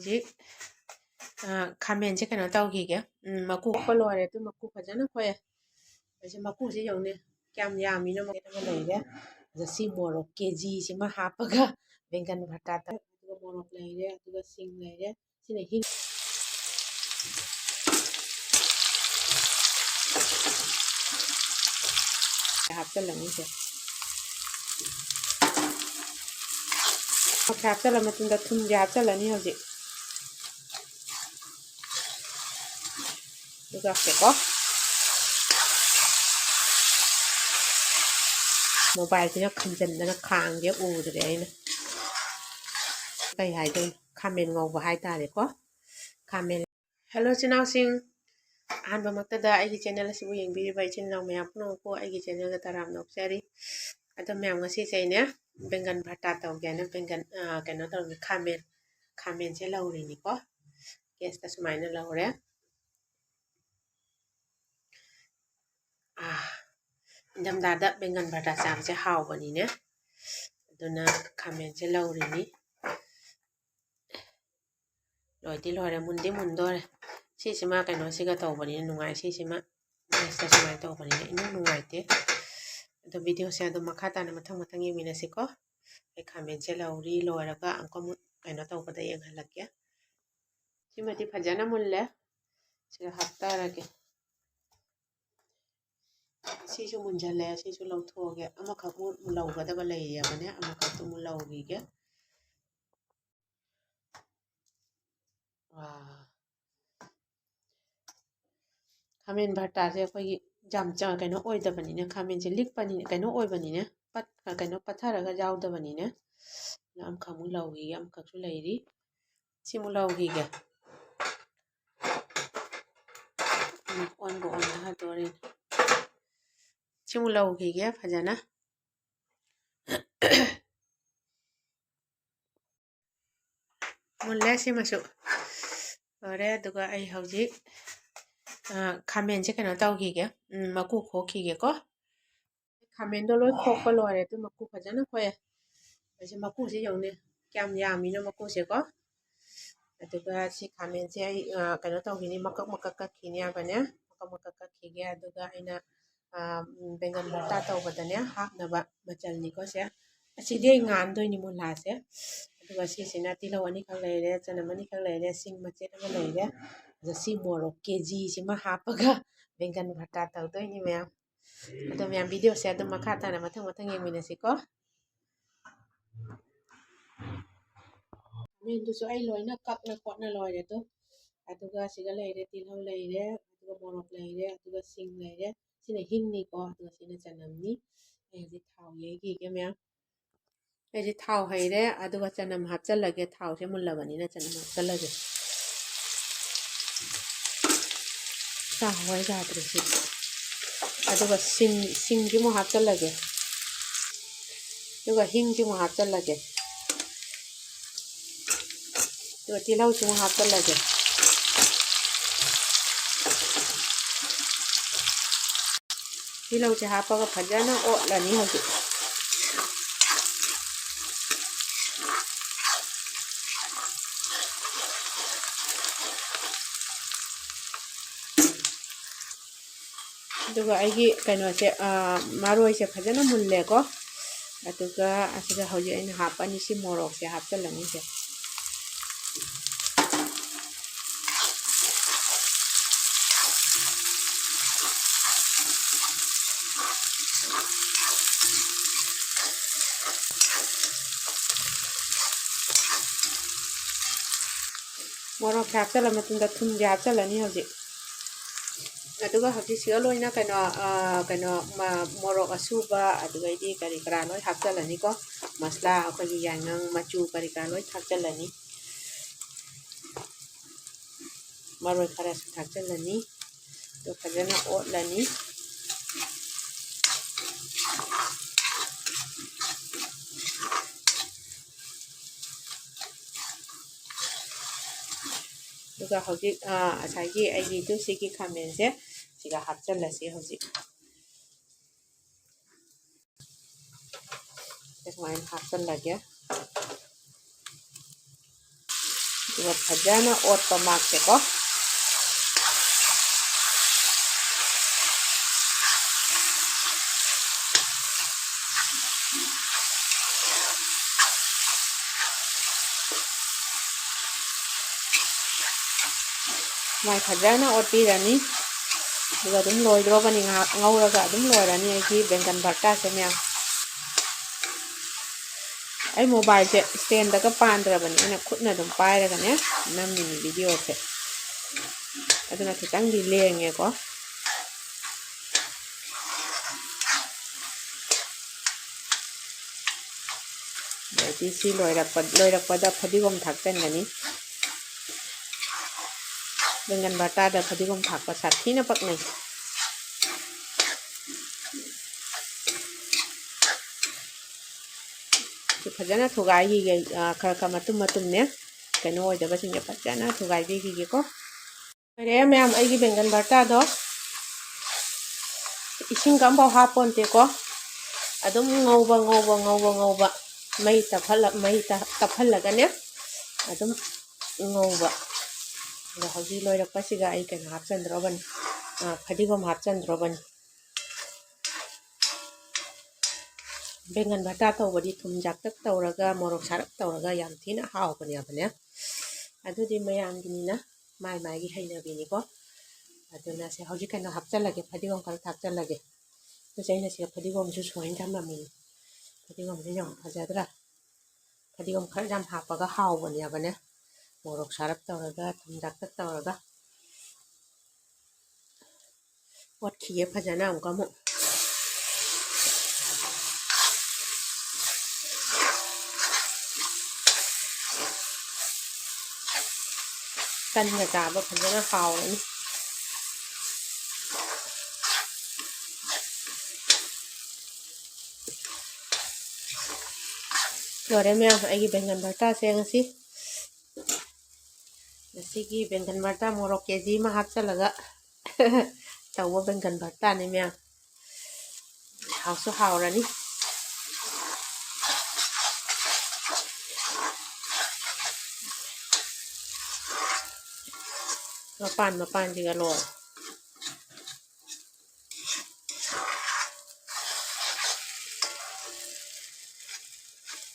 ꯍꯧꯖꯤꯛ ꯈꯥꯃꯦꯟꯁꯦ ꯀꯩꯅꯣ ꯇꯧꯈꯤꯒꯦ ꯃꯀꯨ ꯈꯣꯛꯄ ꯂꯣꯏꯔꯦ ꯑꯗꯨ ꯃꯀꯨ ꯐꯖꯅ ꯈꯣꯛꯑꯦ ꯑꯩꯁꯦ ꯃꯀꯨꯁꯦ ꯌꯧꯅꯤ ꯀꯌꯥꯝ ꯌꯥꯝꯃꯤꯅꯣ ꯃꯀꯨ ꯑꯃ ꯂꯩꯔꯦ ꯑꯗ ꯁꯤ ꯃꯣꯔꯣꯛ ꯀꯦꯖꯤꯁꯤꯃ ꯍꯥꯞꯄꯒ ꯕꯦꯡꯒꯟ ꯚꯔꯇꯥ ꯑꯗꯨꯒ ꯃꯣꯔꯣꯛ ꯂꯩꯔꯦ ꯑꯗꯨꯒ ꯁꯤꯡ ꯂꯩꯔꯦ ꯁꯤꯅ ꯍꯤꯡ ꯍꯥꯞꯆꯤꯜꯂꯅꯤꯁꯦ ꯍꯥꯞꯆꯤꯜꯂ ꯃꯇꯨꯡꯗ ꯊꯨꯝꯁꯦ ꯍꯥꯞꯆꯤꯜꯂꯅꯤ ꯍꯧꯖꯤꯛ ꯑꯗꯨꯒ ꯍꯥꯞꯀꯦꯀꯣ ꯃꯣꯕꯥꯏꯜꯁꯤꯅ ꯈꯨꯝꯖꯤꯟꯗꯅ ꯈꯥꯡꯁꯦ ꯎꯗ꯭ꯔꯦ ꯑꯩꯅ ꯀꯩ ꯍꯥꯏꯗꯣꯏꯅꯣ ꯈꯥꯃꯦꯟ ꯉꯧꯕ ꯍꯥꯏꯇꯥꯔꯦꯀꯣ ꯈꯥꯃꯦꯟ ꯍꯦꯜꯂꯣ ꯏꯆꯤꯜ ꯏꯅꯥꯎꯁꯤꯡ ꯑꯍꯥꯟꯕꯃꯛꯇꯗ ꯑꯩꯒꯤ ꯆꯦꯅꯦꯜ ꯑꯁꯤꯕꯨ ꯌꯦꯡꯕꯤꯔꯤꯕ ꯏꯆꯤꯜ ꯏꯅꯥꯎ ꯃꯌꯥꯝ ꯄꯨꯝꯅꯃꯛꯄꯨ ꯑꯩꯒꯤ ꯆꯦꯅꯦꯜꯗ ꯇꯔꯥꯝꯅ ꯑꯣꯛꯆꯔꯤ ꯑꯗꯣ ꯃꯌꯥꯝ ꯉꯁꯤꯁꯦ ꯑꯩꯅ ꯕꯦꯡꯒꯟ ꯚꯔꯇꯥ ꯇꯧꯒꯦꯅ ꯕꯦꯡꯒꯟ ꯀꯩꯅꯣ ꯇꯧꯔꯤ ꯈꯥꯃꯦꯟꯁꯦ ꯂꯧꯔꯤꯅꯤꯀꯣ ꯒꯦꯁꯇ ꯁꯨꯃꯥꯏꯅ ꯂꯧꯔꯦ ꯏꯪꯊꯝꯊꯥꯗ ꯕꯦꯡꯒꯟ ꯚꯔꯇꯥ ꯆꯥꯕꯁꯦ ꯍꯥꯎꯕꯅꯤꯅꯦ ꯑꯗꯨꯅ ꯈꯥꯃꯦꯟꯁꯦ ꯂꯧꯔꯤꯅꯤ ꯂꯣꯏꯗꯤ ꯂꯣꯏꯔꯦ ꯃꯨꯟꯗꯤ ꯃꯨꯟꯗꯣꯔꯦ ꯁꯤꯁꯤꯃ ꯀꯩꯅꯣꯁꯤꯒ ꯇꯧꯕꯅꯤꯅ ꯅꯨꯡꯉꯥꯏ ꯁꯤꯁꯤꯃ ꯒꯦꯁꯇ ꯁꯨꯃꯥꯏꯅ ꯇꯧꯕꯅꯤꯅ ꯏꯅꯨꯡ ꯅꯨꯡꯉꯥꯏꯇꯦ ꯑꯗꯣ ꯚꯤꯗꯤꯑꯣꯁꯦ ꯑꯗꯨꯝ ꯃꯈꯥ ꯇꯥꯅ ꯃꯊꯪ ꯌꯦꯡꯃꯤꯟꯅꯁꯤꯀꯣ ꯑꯩ ꯈꯥꯃꯦꯟꯁꯦ ꯂꯧꯔꯤ ꯂꯣꯏꯔꯒ ꯑꯃꯨꯛ ꯀꯩꯅꯣ ꯇꯧꯕꯗ ꯌꯦꯡꯍꯜꯂꯛꯀꯦ ꯁꯤꯃꯗꯤ ꯐꯖꯅ ꯃꯨꯜꯂꯦ ꯁꯤꯗ ꯍꯥꯞꯇꯔꯒꯦ ꯁꯤꯁꯨ ꯃꯨꯟꯖꯜꯂꯦ ꯁꯤꯁꯨ ꯂꯧꯊꯣꯛꯑꯒꯦ ꯑꯃꯈꯛ ꯂꯧꯒꯗꯕ ꯂꯩꯔꯕꯅꯦ ꯑꯃꯈꯛꯇꯨ ꯑꯃꯨꯛ ꯂꯧꯈꯤꯒꯦ ꯈꯥꯃꯦꯟ ꯚꯔꯇꯥꯁꯦ ꯑꯩꯈꯣꯏꯒꯤ ꯌꯥꯝ ꯀꯩꯅꯣ ꯑꯣꯏꯗꯕꯅꯤꯅ ꯈꯥꯃꯦꯟꯁꯦ ꯂꯤꯛꯄꯅꯤꯅ ꯀꯩꯅꯣ ꯑꯣꯏꯕꯅꯤꯅꯦ ꯀꯩꯅꯣ ꯄꯠꯊꯔꯒ ꯌꯥꯎꯗꯕꯅꯤꯅ ꯑꯃꯈꯛꯃꯨꯛ ꯂꯧꯈꯤꯒꯦ ꯑꯃꯈꯛꯁꯨ ꯂꯩꯔꯤ ꯁꯤꯃꯨꯛ ꯂꯧꯈꯤꯒꯦ ꯑꯣꯟꯕ ꯑꯣꯟꯊꯗꯣꯔꯤꯅꯤ ꯁꯤꯃꯨꯛ ꯂꯧꯈꯤꯒꯦ ꯐꯖꯅ ꯃꯨꯜꯂꯦ ꯁꯤꯃꯁꯨ ꯂꯣꯏꯔꯦ ꯑꯗꯨꯒ ꯑꯩ ꯍꯧꯖꯤꯛ ꯈꯥꯃꯦꯟꯁꯦ ꯀꯩꯅꯣ ꯇꯧꯈꯤꯒꯦ ꯃꯀꯨ ꯈꯣꯛꯈꯤꯒꯦꯀꯣ ꯈꯥꯃꯦꯟꯗꯣ ꯂꯣꯏ ꯈꯣꯛꯄ ꯂꯣꯏꯔꯦ ꯑꯗꯨ ꯃꯀꯨ ꯐꯖꯅ ꯈꯣꯛꯑꯦ ꯑꯩꯁꯦ ꯃꯀꯨꯁꯦ ꯌꯧꯅꯤ ꯀꯌꯥꯝ ꯌꯥꯝꯃꯤꯅꯣ ꯃꯀꯨꯁꯦꯀꯣ ꯑꯗꯨꯒ ꯁꯤ ꯈꯥꯃꯦꯟꯁꯦ ꯑꯩ ꯀꯩꯅꯣ ꯇꯧꯈꯤꯅꯤ ꯃꯀꯛ ꯀꯛꯈꯤꯅꯤ ꯍꯥꯏꯕꯅꯦ ꯃꯀꯛ ꯀꯛꯈꯤꯒꯦ ꯑꯗꯨꯒ ꯑꯩꯅ ꯕꯦꯡꯒꯟ ꯚꯔꯇꯥ ꯇꯧꯕꯗꯅꯦ ꯍꯥꯞꯅꯕ ꯃꯆꯜꯅꯤꯀꯣ ꯁꯦ ꯑꯁꯤꯗꯤ ꯑꯩ ꯉꯥꯟꯗꯣꯏꯅꯤ ꯃꯨꯜꯂꯥꯁꯦ ꯑꯗꯨꯒ ꯁꯤꯁꯤꯅ ꯇꯤꯜꯍꯧ ꯑꯅꯤꯈꯛ ꯂꯩꯔꯦ ꯆꯅꯝ ꯑꯅꯤꯈꯛ ꯂꯩꯔꯦ ꯁꯤꯡ ꯃꯆꯦꯠ ꯑꯃ ꯂꯩꯔꯦ ꯑꯗ ꯁꯤ ꯃꯣꯔꯣꯛ ꯀꯦꯖꯤꯁꯤꯃ ꯍꯥꯞꯄꯒ ꯕꯦꯡꯒꯟ ꯚꯔꯇꯥ ꯇꯧꯗꯣꯏꯅꯤ ꯃꯌꯥꯝ ꯑꯗꯣ ꯃꯌꯥꯝ ꯚꯤꯗꯤꯑꯣꯁꯦ ꯑꯗꯨꯝ ꯃꯈꯥ ꯇꯥꯅ ꯃꯊꯪ ꯌꯦꯡꯃꯤꯟꯅꯁꯤꯀꯣ ꯈꯥꯃꯦꯟꯗꯨꯁꯨ ꯑꯩ ꯂꯣꯏꯅ ꯀꯛꯅ ꯈꯣꯠꯅ ꯂꯣꯏꯔꯦ ꯑꯗꯨꯒ ꯁꯤꯒ ꯂꯩꯔꯦ ꯇꯤꯜꯍꯧ ꯂꯩꯔꯦ ꯑꯗꯨꯒ ꯃꯣꯔꯣꯛ ꯂꯩꯔꯦ ꯑꯗꯨꯒ ꯁꯤꯡ ꯂꯩꯔꯦ ꯁꯤꯅ ꯍꯤꯡꯅꯤꯀꯣ ꯑꯗꯨꯒ ꯁꯤꯅ ꯆꯅꯝꯅꯤ ꯑꯩ ꯍꯧꯖꯤꯛ ꯊꯥꯎ ꯌꯩꯈꯤꯒꯦ ꯃꯌꯥꯝ ꯑꯩꯁꯦ ꯊꯥꯎ ꯍꯩꯔꯦ ꯑꯗꯨꯒ ꯆꯅꯝ ꯍꯥꯞꯆꯜꯂꯒꯦ ꯊꯥꯎꯁꯦ ꯃꯨꯜꯂꯕꯅꯤꯅ ꯆꯅꯝ ꯍꯥꯞꯆꯜꯂꯒꯦ ꯆꯥꯎꯋꯦ ꯌꯥꯗ꯭ꯔꯦ ꯁꯤ ꯑꯗꯨꯒ ꯁꯤꯡꯁꯤ ꯑꯃꯨꯛ ꯍꯥꯞꯆꯜꯂꯒꯦ ꯑꯗꯨꯒ ꯍꯤꯡꯁꯤ ꯑꯃꯨꯛ ꯍꯥꯞꯆꯜꯂꯒꯦ ꯑꯗꯨꯒ ꯇꯤꯜꯍꯧꯁꯤ ꯑꯃꯨꯛ ꯍꯥꯞꯆꯜꯂꯒꯦ ꯇꯤꯜꯍꯧꯁꯦ ꯍꯥꯞꯄꯒ ꯐꯖꯅ ꯑꯣꯠꯂꯅꯤ ꯍꯧꯖꯤꯛ ꯑꯗꯨꯒ ꯑꯩꯒꯤ ꯀꯩꯅꯣꯁꯦ ꯃꯔꯣꯏꯁꯦ ꯐꯖꯅ ꯃꯨꯜꯂꯦꯀꯣ ꯑꯗꯨꯒ ꯑꯁꯤꯗ ꯍꯧꯖꯤꯛ ꯑꯩꯅ ꯍꯥꯞꯄꯅꯤ ꯁꯤ ꯃꯣꯔꯣꯛꯁꯦ ꯍꯥꯞꯆꯜꯂꯅꯤꯁꯦ ꯃꯣꯔꯣꯛꯁꯦ ꯍꯥꯞꯆꯜꯂ ꯃꯇꯨꯡꯗ ꯊꯨꯝꯁꯦ ꯍꯥꯞꯆꯜꯂꯅꯤ ꯍꯧꯖꯤꯛ ꯑꯗꯨꯒ ꯍꯧꯖꯤꯛꯁꯤꯒ ꯂꯣꯏꯅ ꯀꯩꯅꯣ ꯃꯣꯔꯣꯛ ꯑꯁꯨꯕ ꯑꯗꯨꯗꯩꯗꯤ ꯀꯔꯤ ꯀꯔꯥ ꯂꯣꯏ ꯍꯥꯞꯆꯜꯂꯅꯤꯀꯣ ꯃꯁꯂꯥ ꯑꯩꯈꯣꯏꯒꯤ ꯌꯥꯏꯉꯪ ꯃꯆꯨ ꯀꯔꯤ ꯀꯔꯥ ꯂꯣꯏ ꯊꯥꯛꯆꯜꯂꯅꯤ ꯃꯔꯣꯏ ꯈꯔꯁꯨ ꯊꯥꯛꯆꯜꯂꯅꯤ ꯑꯗꯨ ꯐꯖꯅ ꯑꯣꯠꯂꯅꯤ ꯑꯗꯨꯒ ꯍꯧꯖꯤꯛ ꯉꯁꯥꯏꯒꯤ ꯑꯩꯒꯤ ꯁꯤꯒꯤ ꯈꯥꯃꯦꯟꯁꯦ ꯁꯤꯒ ꯍꯥꯞꯆꯜꯂꯁꯤ ꯍꯧꯖꯤꯛ ꯁꯨꯃꯥꯏꯅ ꯍꯥꯞꯆꯜꯂꯒꯦ ꯑꯗꯨꯒ ꯐꯖꯅ ꯑꯣꯠꯄ ꯃꯥꯛꯁꯦꯀꯣ ꯃꯥꯏ ꯐꯖꯅ ꯑꯣꯠꯄꯤꯔꯅꯤ ꯑꯗꯨꯒ ꯑꯗꯨꯝ ꯂꯣꯏꯗ꯭ꯔꯣꯕꯅꯤ ꯉꯥꯏꯍꯥꯛ ꯉꯧꯔꯒ ꯑꯗꯨꯝ ꯂꯣꯏꯔꯅꯤ ꯑꯩꯒꯤ ꯕꯦꯡꯒꯟ ꯚꯔꯇꯥꯁꯦ ꯃꯌꯥꯝ ꯑꯩ ꯃꯣꯕꯥꯏꯜꯁꯦ ꯁ꯭ꯇꯦꯟꯗꯒ ꯄꯥꯟꯗ꯭ꯔꯕꯅꯤ ꯑꯩꯅ ꯈꯨꯠꯅ ꯑꯗꯨꯝ ꯄꯥꯏꯔꯒꯅꯦ ꯅꯝꯃꯤꯅꯤ ꯚꯤꯗꯤꯑꯣꯁꯦ ꯑꯗꯨꯅ ꯈꯤꯇꯪꯗꯤ ꯂꯦꯡꯉꯦꯀꯣ ꯑꯗꯩꯗꯤ ꯁꯤ ꯂꯣꯏꯔꯛꯄꯗ ꯐꯗꯤꯒꯣꯝ ꯊꯥꯛꯆꯟꯒꯅꯤ ꯕꯦꯡꯒꯟ ꯚꯔꯇꯥꯗ ꯐꯗꯤꯒꯣꯝ ꯊꯥꯛꯄ ꯁꯥꯊꯤꯅ ꯄꯛꯅꯩ ꯐꯖꯅ ꯊꯨꯒꯥꯏꯈꯤꯒꯦ ꯈꯔ ꯃꯇꯨꯝ ꯃꯇꯨꯝꯅꯦ ꯀꯩꯅꯣ ꯑꯣꯏꯗꯕꯁꯤꯡꯁꯦ ꯐꯖꯅ ꯊꯨꯒꯥꯏꯕꯤꯈꯤꯒꯦꯀꯣ ꯂꯣꯏꯔꯦ ꯃꯌꯥꯝ ꯑꯩꯒꯤ ꯕꯦꯡꯒꯟ ꯚꯔꯇꯥꯗꯣ ꯏꯁꯤꯡꯒ ꯑꯃꯐꯥꯎ ꯍꯥꯞꯄꯣꯟꯇꯦꯀꯣ ꯑꯗꯨꯝ ꯉꯧꯕ ꯃꯩ ꯇꯞꯍꯜꯂꯒꯅꯦ ꯑꯗꯨꯝ ꯉꯧꯕ ꯑꯗꯣ ꯍꯧꯖꯤꯛ ꯂꯣꯏꯔꯛꯄꯁꯤꯒ ꯑꯩ ꯀꯩꯅꯣ ꯍꯥꯞꯆꯟꯗ꯭ꯔꯣꯕꯅꯤ ꯐꯗꯤꯒꯣꯝ ꯍꯥꯞꯆꯟꯗ꯭ꯔꯣꯕꯅꯤ ꯕꯦꯡꯒꯟ ꯚꯔꯇꯥ ꯇꯧꯕꯗꯤ ꯊꯨꯝ ꯖꯥꯛꯇꯛ ꯇꯧꯔꯒ ꯃꯣꯔꯣꯛ ꯁꯥꯔꯞ ꯇꯧꯔꯒ ꯌꯥꯝ ꯊꯤꯅ ꯍꯥꯎꯕꯅꯦꯕꯅꯦ ꯑꯗꯨꯗꯤ ꯃꯌꯥꯝꯒꯤꯅꯤꯅ ꯃꯥꯒꯤ ꯍꯩꯅꯕꯤꯅꯤꯀꯣ ꯑꯗꯨꯅ ꯁꯦ ꯍꯧꯖꯤꯛ ꯀꯩꯅꯣ ꯍꯥꯞꯆꯜꯂꯒꯦ ꯐꯗꯤꯒꯣꯝ ꯈꯔ ꯊꯥꯛꯆꯜꯂꯒꯦ ꯑꯗꯨꯁꯦ ꯑꯩꯅ ꯁꯤꯗ ꯐꯗꯤꯒꯣꯝꯁꯨ ꯁꯣꯏꯅ ꯊꯝꯃꯝꯃꯤꯅꯤ ꯐꯗꯤꯒꯣꯝꯁꯦ ꯌꯥꯝ ꯐꯖꯗ꯭ꯔꯥ ꯐꯗꯤꯒꯣꯝ ꯈꯔ ꯌꯥꯝ ꯍꯥꯞꯄꯒ ꯍꯥꯎꯕꯅꯦꯕꯅꯦ ꯃꯣꯔꯣꯛ ꯁꯥꯔꯞ ꯇꯧꯔꯒ ꯊꯨꯝ ꯖꯥꯛꯇꯛ ꯇꯧꯔꯒ ꯑꯣꯠꯈꯤꯒꯦ ꯐꯖꯅ ꯑꯃꯨꯛ ꯇꯟꯒ ꯆꯥꯕ ꯐꯖꯅ ꯍꯥꯎꯔꯅꯤ ꯂꯣꯏꯔꯦ ꯃꯌꯥꯝ ꯑꯩꯒꯤ ꯕꯦꯡꯒꯟ ꯚꯔꯇꯥꯁꯦ ꯉꯁꯤꯒꯤ ꯕꯦꯡꯒꯟ ꯚꯔꯇꯥ ꯃꯣꯔꯣꯛ KG ꯑꯃ ꯍꯥꯞꯆꯤꯜꯂꯒ ꯇꯧꯕ ꯕꯦꯡꯒꯟ ꯚꯔꯇꯥꯅꯤ ꯃꯌꯥꯝ ꯍꯥꯎꯁꯨ ꯍꯥꯎꯔꯅꯤ ꯃꯄꯥꯟꯁꯤꯒ ꯂꯣꯏꯔꯦ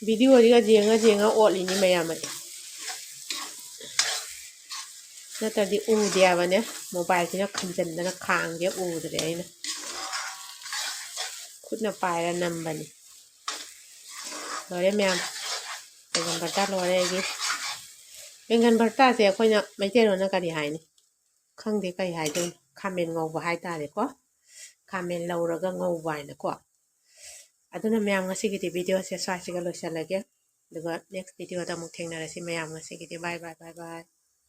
ꯚꯤꯗꯤꯑꯣꯁꯤꯒ ꯌꯦꯡꯉ ꯑꯣꯠꯂꯤꯅꯤ ꯃꯌꯥꯝ ꯅꯠꯇ꯭ꯔꯗꯤ ꯎꯗꯦꯕꯅꯦ ꯃꯣꯕꯥꯏꯜꯁꯤꯅ ꯈꯟꯖꯟꯗꯅ ꯈꯥꯡꯁꯦ ꯎꯗ꯭ꯔꯦ ꯑꯩꯅ ꯈꯨꯠꯅ ꯄꯥꯏꯔ ꯅꯝꯕꯅꯤ ꯂꯣꯏꯔꯦ ꯃꯌꯥꯝ ꯕꯦꯡꯒꯟ ꯚꯔꯇꯥ ꯂꯣꯏꯔꯦ ꯑꯩꯒꯤ ꯕꯦꯡꯒꯟ ꯚꯔꯇꯥꯁꯦ ꯑꯩꯈꯣꯏꯅ ꯃꯩꯇꯩꯂꯣꯟꯅ ꯀꯔꯤ ꯍꯥꯏꯅꯤ ꯈꯪꯗꯦ ꯀꯩ ꯍꯥꯏꯗꯣꯏꯅꯣ ꯈꯥꯃꯦꯟ ꯉꯧꯕ ꯍꯥꯏꯇꯥꯔꯦꯀꯣ ꯈꯥꯃꯦꯟ ꯂꯧꯔꯒ ꯉꯧꯕ ꯍꯥꯏꯅꯀꯣ ꯑꯗꯨꯅ ꯃꯌꯥꯝ ꯉꯁꯤꯒꯤꯗꯤ ꯚꯤꯗꯤꯑꯣꯁꯦ ꯁ꯭ꯋꯥꯏꯁꯤꯒ ꯂꯣꯏꯁꯤꯜꯂꯒꯦ ꯑꯗꯨꯒ ꯅꯦꯛꯁ ꯚꯤꯗꯤꯑꯣꯗ ꯑꯃꯨꯛ ꯊꯦꯡꯅꯔꯁꯤ ꯃꯌꯥꯝ ꯉꯁꯤꯒꯤꯗꯤ ꯕꯥꯏ ꯕꯥꯏ